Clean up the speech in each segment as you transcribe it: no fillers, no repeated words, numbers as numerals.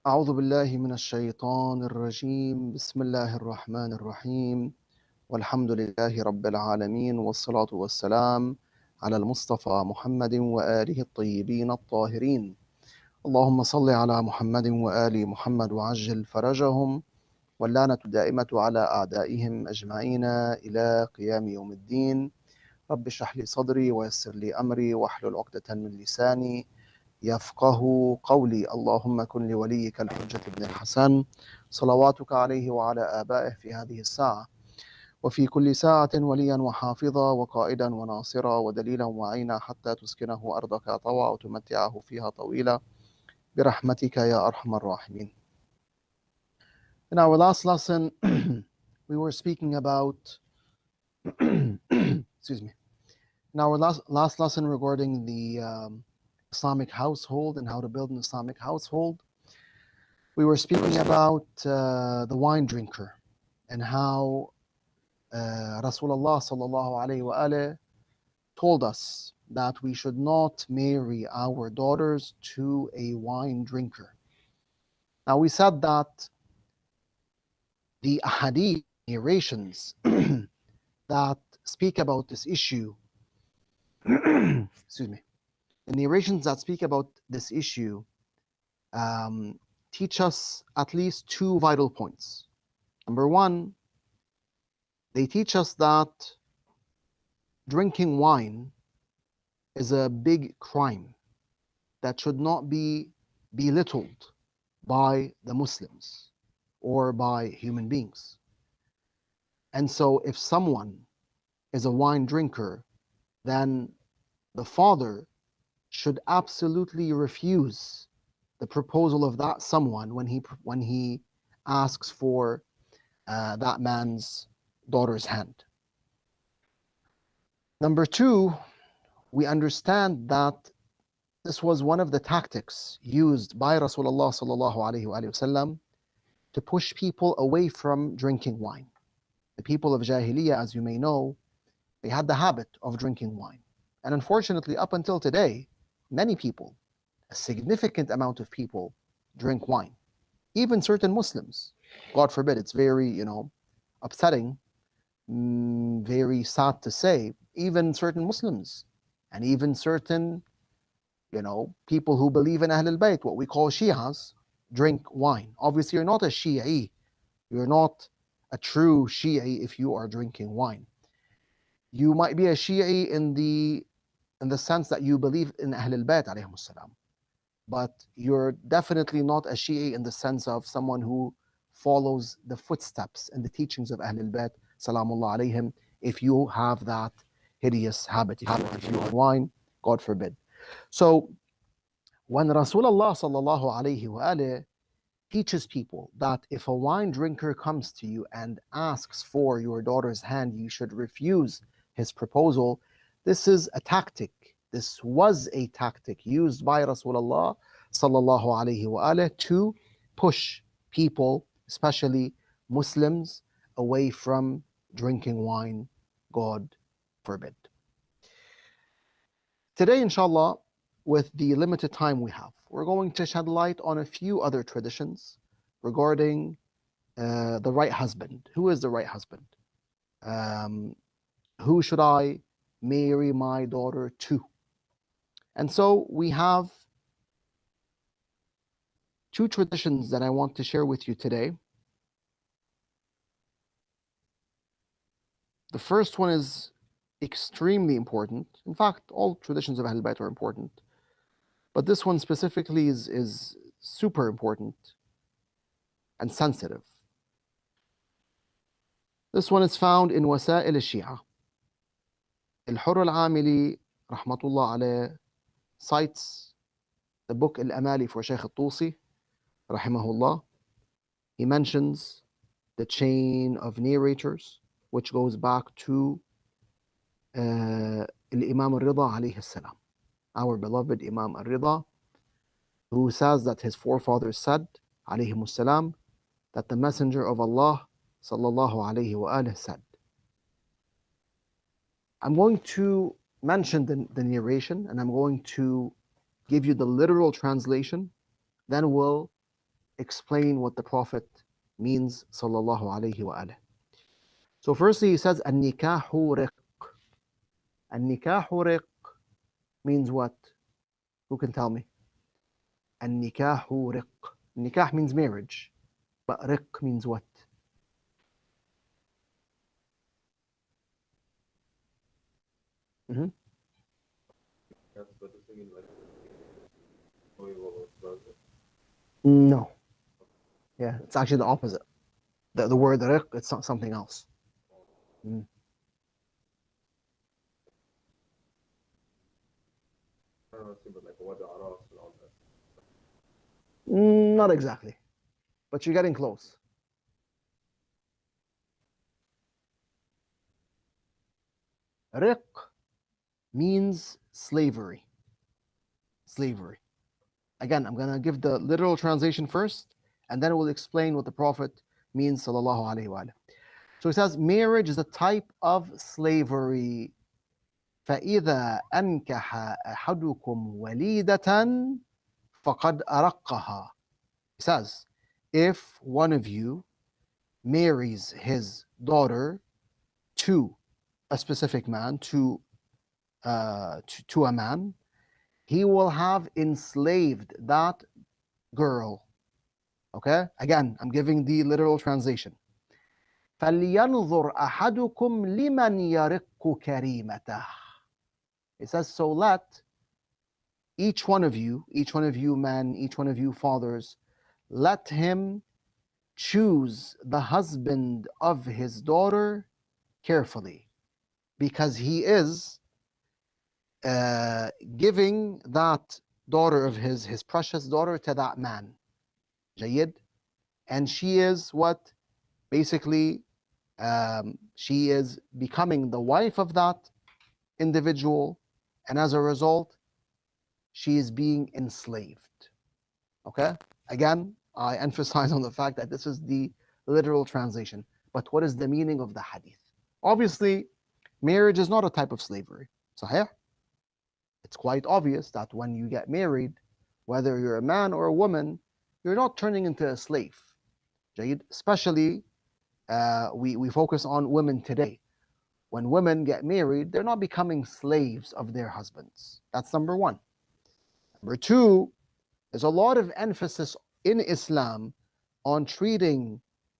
أعوذ بالله من الشيطان الرجيم بسم الله الرحمن الرحيم والحمد لله رب العالمين والصلاة والسلام على المصطفى محمد وآله الطيبين الطاهرين اللهم صل على محمد وآل محمد وعجل فرجهم واللعنة الدائمة على أعدائهم أجمعين إلى قيام يوم الدين رب اشرح لي صدري ويسر لي أمري واحلل عقدة من لساني يفقه قولي اللهم كن لوليك الحجة بن الحسن صلواتك عليه وعلى آبائه في هذه الساعة وفي كل ساعة وليا وحافظا وقائدا وناصرا ودليلا وعينا حتى تسكنه أرضك طوعا وتمتعه فيها طويلا برحمتك يا أرحم الراحمين. In our last lesson, we were speaking about, excuse me, in our last lesson regarding the Islamic household and how to build an Islamic household, we were speaking about the wine drinker and how Rasulullah sallallahu alaihi wasallam told us that we should not marry our daughters to a wine drinker. Now we said that the ahadith narrations that speak about this issue, excuse me, the narrations that speak about this issue teach us at least two vital points. Number one, they teach us that drinking wine is a big crime that should not be belittled by the Muslims or by human beings. And so if someone is a wine drinker, then the father should absolutely refuse the proposal of that someone when he asks for that man's daughter's hand. Number two, we understand that this was one of the tactics used by Rasulullah sallallahu alaihi wasallam to push people away from drinking wine. The people of Jahiliyyah, as you may know, they had the habit of drinking wine. And unfortunately, up until today, many people, a significant amount of people, drink wine. Even certain Muslims. God forbid, it's very, upsetting, very sad to say, even certain Muslims and even certain, people who believe in Ahlul Bait, what we call Shias, drink wine. Obviously, you're not a Shi'i. You're not a true Shi'i if you are drinking wine. You might be a Shi'i in the sense that you believe in Ahlul Bait alayhim salam. But you're definitely not a Shi'i in the sense of someone who follows the footsteps and the teachings of Ahlul Bait salamullah alayhim if you have that hideous habit. If you are wine, God forbid. So when Rasulullah sallallahu alayhi wa teaches people that if a wine drinker comes to you and asks for your daughter's hand, you should refuse his proposal, this is a tactic. This was a tactic used by Rasulullah sallallahu alayhi wa to push people, especially Muslims, away from drinking wine, God forbid. Today, inshallah, with the limited time we have, we're going to shed light on a few other traditions regarding the right husband. Who is the right husband? Who should I marry my daughter to? And so we have two traditions that I want to share with you today. The first one is extremely important. In fact, all traditions of Ahlul Bayt are important. But this one specifically is super important and sensitive. This one is found in Wasa'il al-Shia. Al-Hurr al-Amili, rahmatullah alayh, cites the book Al-Amali for Shaykh al-Tusi, rahimahullah. He mentions the chain of narrators, which goes back to Imam al-Rida alayhi salam, our beloved Imam al-Rida, who says that his forefathers said, alayhi salam, that the Messenger of Allah sallallahu alayhi wa said. I'm going to mention the narration and I'm going to give you the literal translation. Then we'll explain what the Prophet means, sallallahu alayhi wa alayhi. So firstly he says, An-nikahu riq. An-nikahu riq means what? Who can tell me? An-nikahu riq. Nikah means marriage, but riq means what? Mm-hmm. No. Yeah, it's actually the opposite. The word riq, it's not something else. Mm. Not exactly, but you're getting close. Riq means slavery. Slavery. Again, I'm going to give the literal translation first, and then we'll explain what the Prophet means, sallallahu alaihi wa sallam. So he says, marriage is a type of slavery. فإذا أنكح أحدكم وليدة فقد أرقها. He says, if one of you marries his daughter to a specific man, to a man, he will have enslaved that girl. Okay? Again, I'm giving the literal translation. فَلْيَنْظُرْ أَحَدُكُمْ لِمَنْ يَرِقُّ كَرِيمَتَهُ. It says, so let each one of you men, each one of you fathers, let him choose the husband of his daughter carefully, because he is giving that daughter of his precious daughter to that man. Jayyid. And she is what? Basically, she is becoming the wife of that individual, and as a result, she is being enslaved. Okay? Again, I emphasize on the fact that this is the literal translation. But what is the meaning of the hadith? Obviously, marriage is not a type of slavery. Sahih? It's quite obvious that when you get married, whether you're a man or a woman, you're not turning into a slave. Especially, we focus on women today. When women get married, they're not becoming slaves of their husbands. That's number one. Number two, there's a lot of emphasis in Islam on treating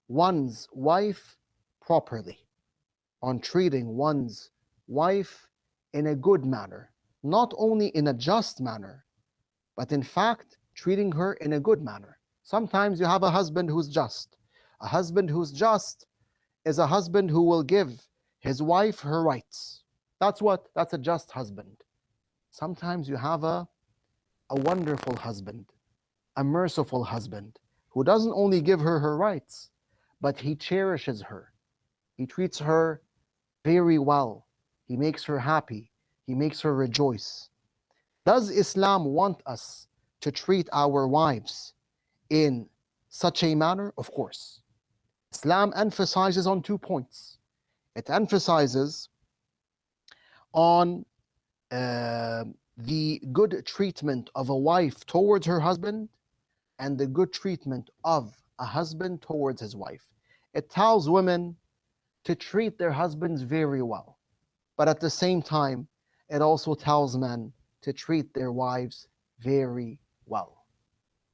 one's wife properly, on treating one's wife in a good manner, not only in a just manner, but in fact, treating her in a good manner. Sometimes you have a husband who's just. A husband who's just is a husband who will give his wife her rights. That's what? That's a just husband. Sometimes you have a wonderful husband, a merciful husband, who doesn't only give her her rights, but he cherishes her. He treats her very well. He makes her happy. He makes her rejoice. Does Islam want us to treat our wives in such a manner? Of course. Islam emphasizes on 2 points. It emphasizes on the good treatment of a wife towards her husband and the good treatment of a husband towards his wife. It tells women to treat their husbands very well, but at the same time, it also tells men to treat their wives very well.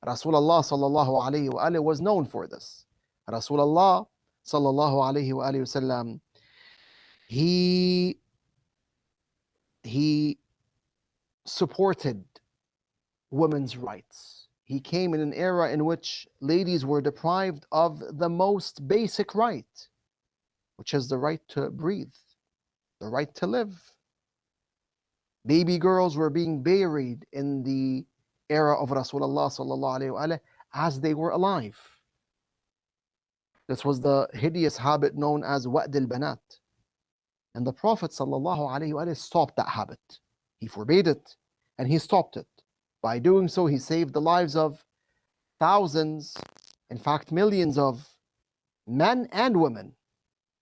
Rasulullah sallallahu alayhi wa alayhi was known for this. Rasulullah sallallahu alayhi wa alayhi wasallam, he supported women's rights. He came in an era in which ladies were deprived of the most basic right, which is the right to breathe, the right to live. Baby girls were being buried in the era of Rasulullah sallallahu alaihi wasallam as they were alive. This was the hideous habit known as wa'd al-banat. And the Prophet sallallahu alaihi wasallam stopped that habit. He forbade it and he stopped it. By doing so, he saved the lives of thousands, in fact, millions of men and women.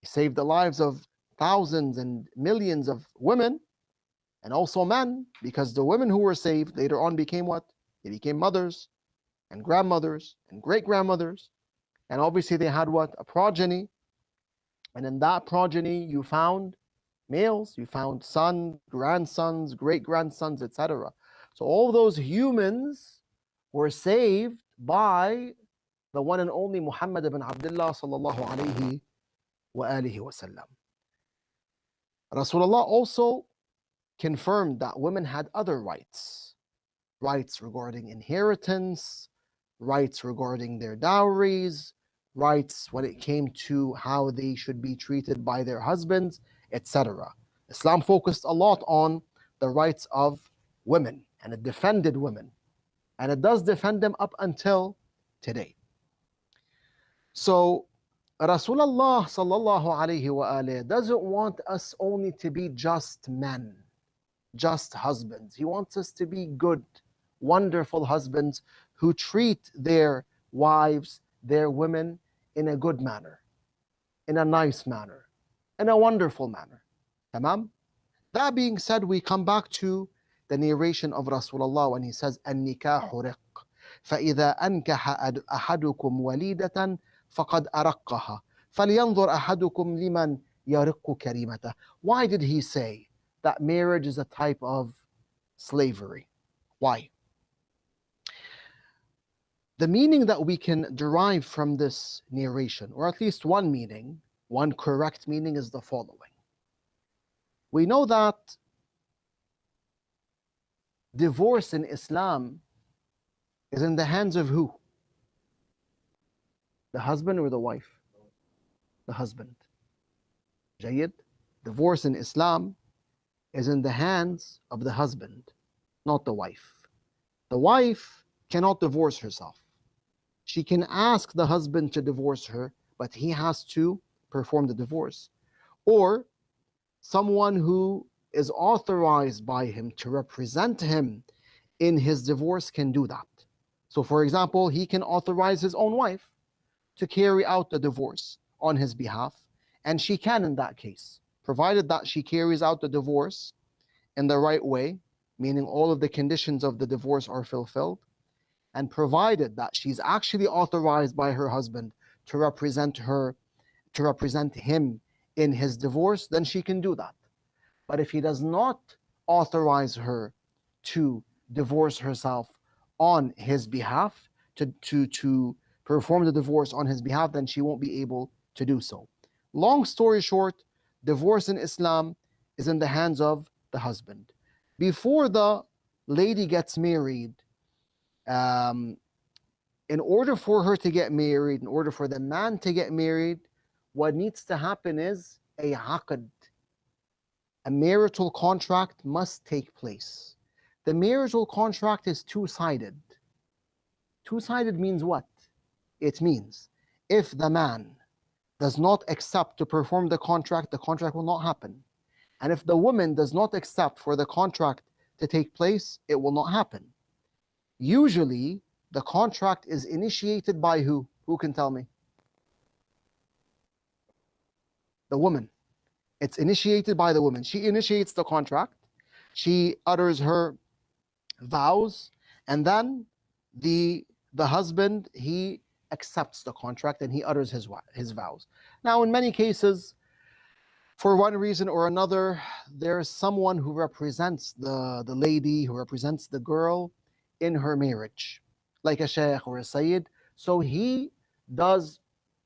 He saved the lives of thousands and millions of women and also men, because the women who were saved later on became what? They became mothers. and grandmothers and great-grandmothers. And obviously they had what? A progeny. And in that progeny, you found males, you found sons, grandsons, great-grandsons, etc. So all those humans were saved by the one and only Muhammad ibn Abdullah sallallahu alayhi wa alihi wasallam. Rasulullah also confirmed that women had other rights. Rights regarding inheritance, rights regarding their dowries, rights when it came to how they should be treated by their husbands, etc. Islam focused a lot on the rights of women, and it defended women, and it does defend them up until today. So Rasulullah sallallahu alayhi wa alayhi doesn't want us only to be just men, just husbands. He wants us to be good, wonderful husbands who treat their wives, their women, in a good manner, in a nice manner, in a wonderful manner. Tamam? That being said, we come back to the narration of Rasulullah when he says, النكاح رق فإذا أنكح أحدكم وليدة فقد أرقها فلينظر أحدكم لمن يرق كريمته. Why did he say that marriage is a type of slavery? Why? The meaning that we can derive from this narration, or at least one meaning, one correct meaning, is the following. We know that divorce in Islam is in the hands of who? The husband or the wife? The husband. Jayyid. Divorce in Islam is in the hands of the husband, not the wife. The wife cannot divorce herself. She can ask the husband to divorce her, but he has to perform the divorce. Or someone who is authorized by him to represent him in his divorce can do that. So for example, he can authorize his own wife to carry out the divorce on his behalf, and she can in that case, provided that she carries out the divorce in the right way, meaning all of the conditions of the divorce are fulfilled, and provided that she's actually authorized by her husband to represent him in his divorce, then she can do that. But if he does not authorize her to divorce herself on his behalf, to perform the divorce on his behalf, then she won't be able to do so. Long story short, divorce in Islam is in the hands of the husband. Before the lady gets married, in order for her to get married, in order for the man to get married, what needs to happen is a aqd. A marital contract must take place. The marital contract is two-sided. Two-sided means what? It means if the man does not accept to perform the contract will not happen. And if the woman does not accept for the contract to take place, it will not happen. Usually, the contract is initiated by who? Who can tell me? The woman. It's initiated by the woman. She initiates the contract. She utters her vows, and then the husband, he accepts the contract and he utters his vows. Now, in many cases, for one reason or another, there's someone who represents the lady, who represents the girl in her marriage, like a sheikh or a sayyid. So he does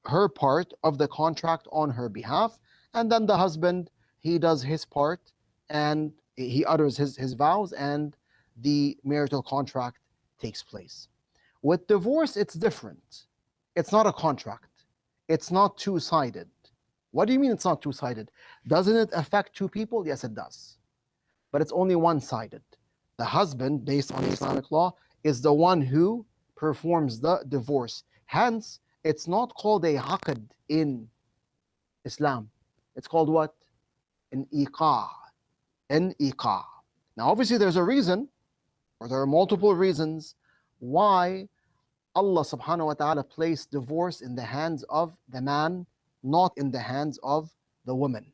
her part of the contract on her behalf, and then the husband, he does his part and he utters his vows, and the marital contract takes place. With divorce, it's different. It's not a contract. It's not two-sided. What do you mean it's not two-sided? Doesn't it affect two people? Yes, it does. But it's only one-sided. The husband, based on Islamic law, is the one who performs the divorce. Hence, it's not called a aqd in Islam. It's called what? An iqah. An iqah. Now, obviously, there's a reason, or there are multiple reasons, why Allah subhanahu wa ta'ala placed divorce in the hands of the man, not in the hands of the woman.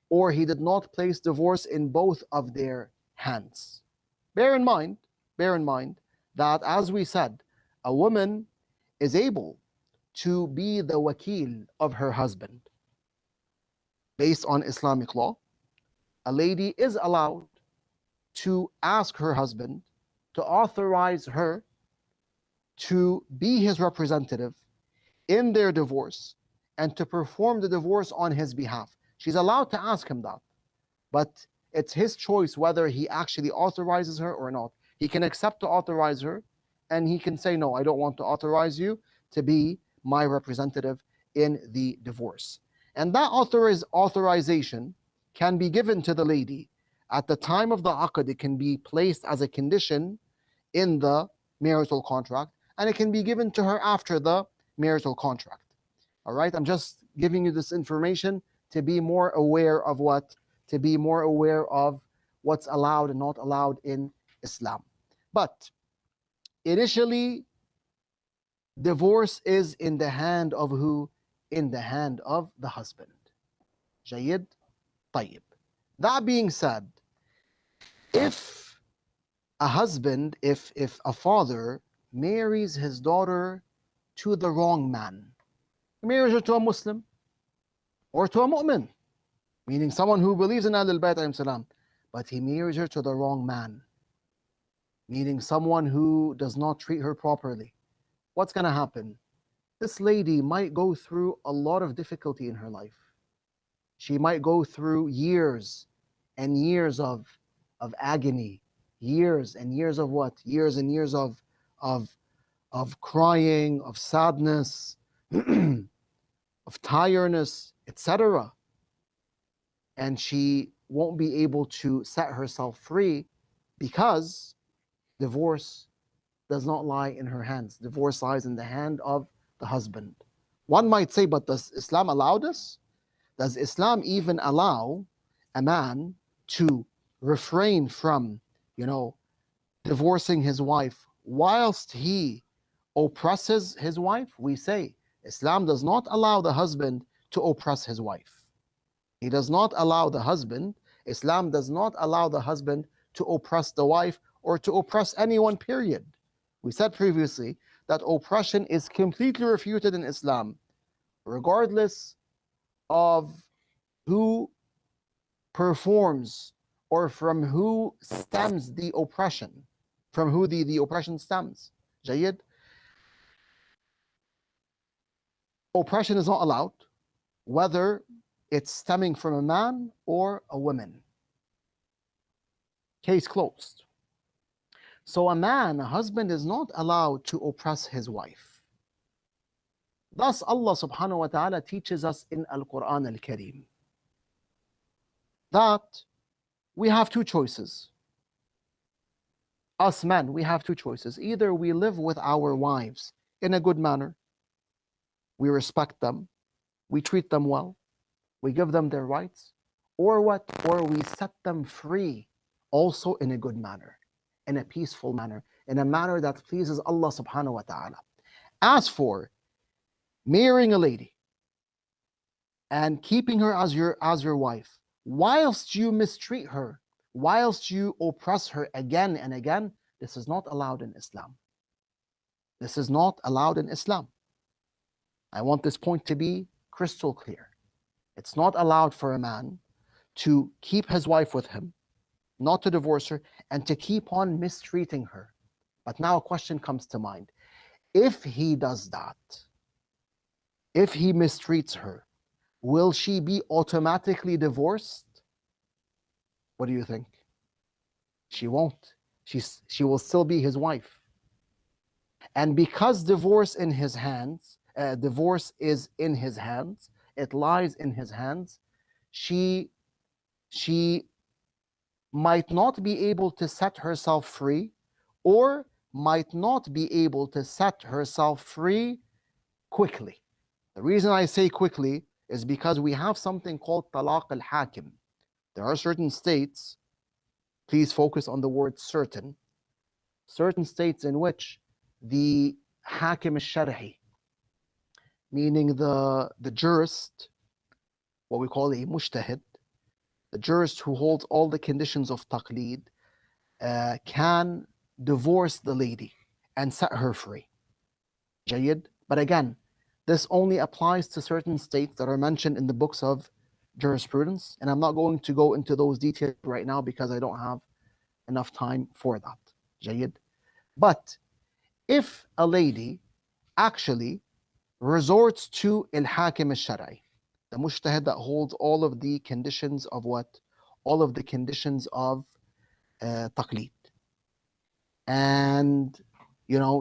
Or He did not place divorce in both of their hands. Bear in mind that, as we said, A woman is able to be the wakil of her husband. Based on Islamic law, a lady is allowed to ask her husband to authorize her to be his representative in their divorce and to perform the divorce on his behalf. She's allowed to ask him that, but it's his choice whether he actually authorizes her or not. He can accept to authorize her, and he can say, no, I don't want to authorize you to be my representative in the divorce. And that authorization can be given to the lady at the time of the aqd. It can be placed as a condition in the marital contract, and it can be given to her after the marital contract. All right, I'm just giving you this information to be more aware of what's allowed and not allowed in Islam. But initially, divorce is in the hand of who? In the hand of the husband. Jayyid? Tayyib. That being said, if a father marries his daughter to the wrong man, he marries her to a Muslim or to a mu'min, meaning someone who believes in Ahlul Bait, but he marries her to the wrong man, meaning someone who does not treat her properly, what's going to happen? This lady might go through a lot of difficulty in her life. She might go through years and years of agony, years and years of what? Years and years of crying, of sadness, of tiredness, etc. And she won't be able to set herself free because divorce does not lie in her hands. Divorce lies in the hand of the husband. One might say, but does Islam allow this? Does Islam even allow a man to refrain from, divorcing his wife whilst he oppresses his wife? We say Islam does not allow the husband to oppress his wife. He does not allow the husband, Islam does not allow the husband to oppress the wife or to oppress anyone, period. We said previously that oppression is completely refuted in Islam, regardless of who performs or from who stems the oppression, from who the oppression stems. Jayyid? Oppression is not allowed, whether it's stemming from a man or a woman. Case closed. So a husband is not allowed to oppress his wife. Thus Allah subhanahu wa ta'ala teaches us in Al-Quran Al-Kareem that we have two choices. Us men, we have two choices. Either we live with our wives in a good manner, we respect them, we treat them well, we give them their rights, or what? Or we set them free also in a good manner, in a peaceful manner, in a manner that pleases Allah subhanahu wa ta'ala. As for marrying a lady and keeping her as your wife, whilst you mistreat her, whilst you oppress her again and again, this is not allowed in Islam. This is not allowed in Islam. I want this point to be crystal clear. It's not allowed for a man to keep his wife with him, not to divorce her, and to keep on mistreating her. But now a question comes to mind. If he does that, if he mistreats her, will she be automatically divorced? What do you think? She won't. She will still be his wife. And because divorce is in his hands, it lies in his hands, she might not be able to set herself free, or might not be able to set herself free quickly. The reason I say quickly is because we have something called talaq al-hakim. There are certain states, please focus on the word certain states in which the hakim al-shar'i, meaning the jurist, what we call a mujtahid, the jurist who holds all the conditions of taqleed, can divorce the lady and set her free. جيد. But again, this only applies to certain states that are mentioned in the books of jurisprudence, and I'm not going to go into those details right now because I don't have enough time for that. جيد. But if a lady actually resorts to al-hakim al-shar'i, the mujtahid that holds all of the conditions of what? All of the conditions of taqlid. And,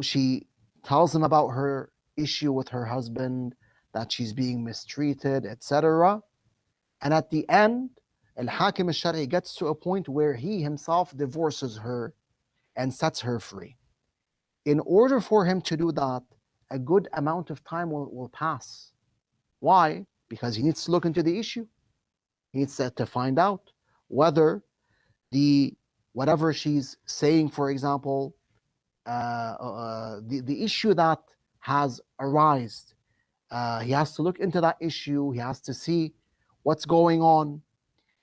she tells him about her issue with her husband, that she's being mistreated, etc. And at the end, al-hakim al-shar'i gets to a point where he himself divorces her and sets her free. In order for him to do that, a good amount of time will pass. Why? Because he needs to look into the issue. He needs to find out whether whatever she's saying, for example, the issue that has arisen, he has to look into that issue. He has to see what's going on.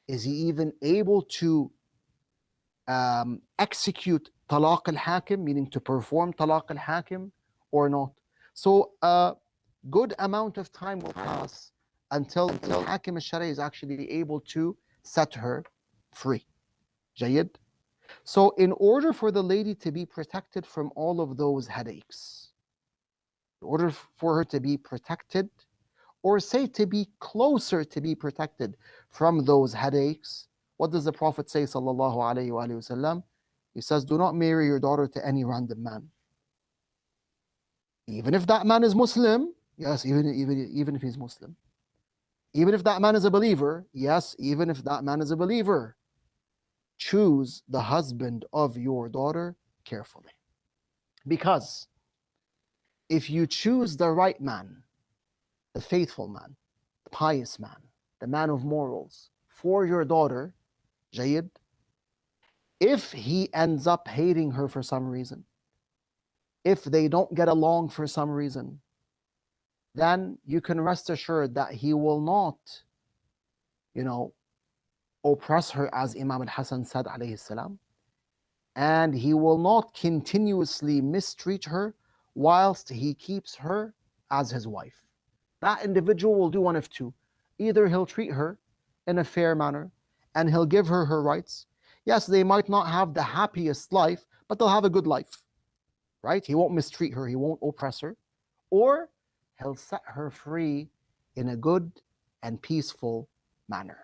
Is he even able to execute talaq al-hakim, meaning to perform talaq al-hakim, or not? So a good amount of time will pass until al-hakim al-shari is actually able to set her free. جيد. So in order for the lady to be protected from all of those headaches, in order for her to be protected, or say to be closer to be protected from those headaches, what does the Prophet say, sallallahu alaihi wasallam? He says, do not marry your daughter to any random man. Even if that man is Muslim, yes, even if he's Muslim. Even if that man is a believer, yes, even if that man is a believer. Choose the husband of your daughter carefully. Because if you choose the right man, the faithful man, the pious man, the man of morals for your daughter, Jayid, if he ends up hating her for some reason, if they don't get along for some reason, then you can rest assured that he will not, oppress her, as Imam al-Hasan said, alayhi salam, and he will not continuously mistreat her whilst he keeps her as his wife. That individual will do one of two. Either he'll treat her in a fair manner and he'll give her her rights. Yes, they might not have the happiest life, but they'll have a good life, right? He won't mistreat her, he won't oppress her. Or he'll set her free in a good and peaceful manner.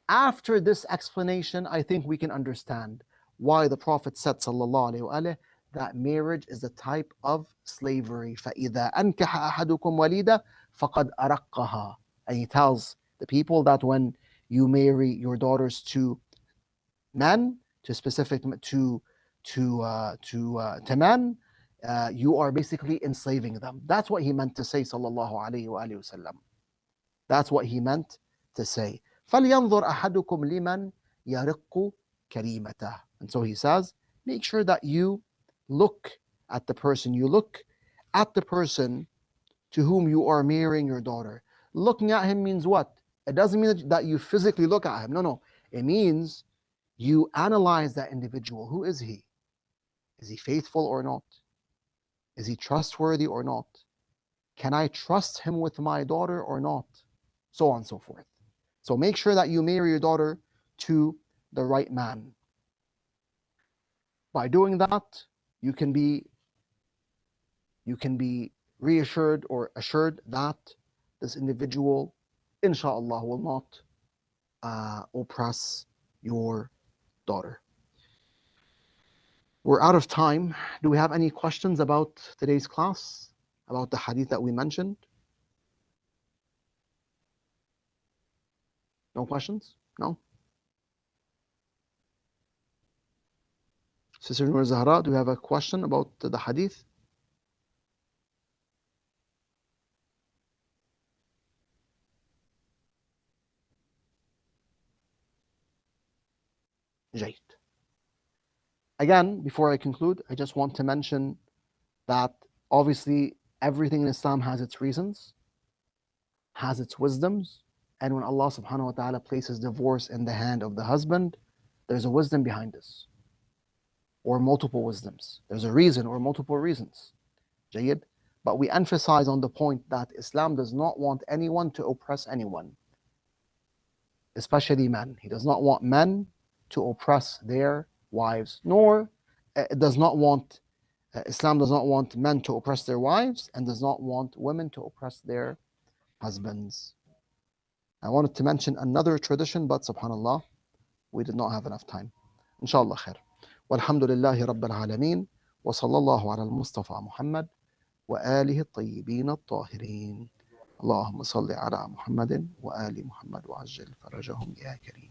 After this explanation, I think we can understand why the Prophet said, sallallahu alaihi wasallam, that marriage is a type of slavery. فَإِذَا أَنْكَحَ أَحَدُكُمْ وَلِيدًا فَقَدْ أَرَقَّهَا. And he tells the people that when you marry your daughters to men, to men, you are basically enslaving them. That's what he meant to say, sallallahu alaihi wasallam. That's what he meant to say. فَلْيَنْظُرْ أَحَدُكُمْ لِمَنْ يَرِقُّ كَرِيمَتَهُ. And so he says, make sure that you look at the person. You look at the person to whom you are marrying your daughter. Looking at him means what? It doesn't mean that you physically look at him. No. It means you analyze that individual. Who is he? Is he faithful or not? Is he trustworthy or not? Can I trust him with my daughter or not? So on and so forth. So make sure that you marry your daughter to the right man. By doing that, you can be reassured or assured that this individual, inshallah, will not oppress your daughter. We're out of time. Do we have any questions about today's class, about the hadith that we mentioned? No questions? No? Sister Nur Zahra, do you have a question about the hadith? Jayt. Again, before I conclude, I just want to mention that obviously everything in Islam has its reasons, has its wisdoms, and when Allah subhanahu wa ta'ala places divorce in the hand of the husband, there's a wisdom behind this, or multiple wisdoms. There's a reason or multiple reasons. جيد. But we emphasize on the point that Islam does not want anyone to oppress anyone, especially men. He does not want men to oppress their wives, nor does not want Islam does not want men to oppress their wives and does not want women to oppress their husbands. I wanted to mention another tradition, but subhanallah, we did not have enough time. Inshallah khair. Walhamdulillahi Rabbil Alameen. Wa sallallahu ala al-Mustafa Muhammad wa alihi at-tayyibin at-tahirin. اللهم صل على محمد وآل محمد وعجل فرجهم يا كريم.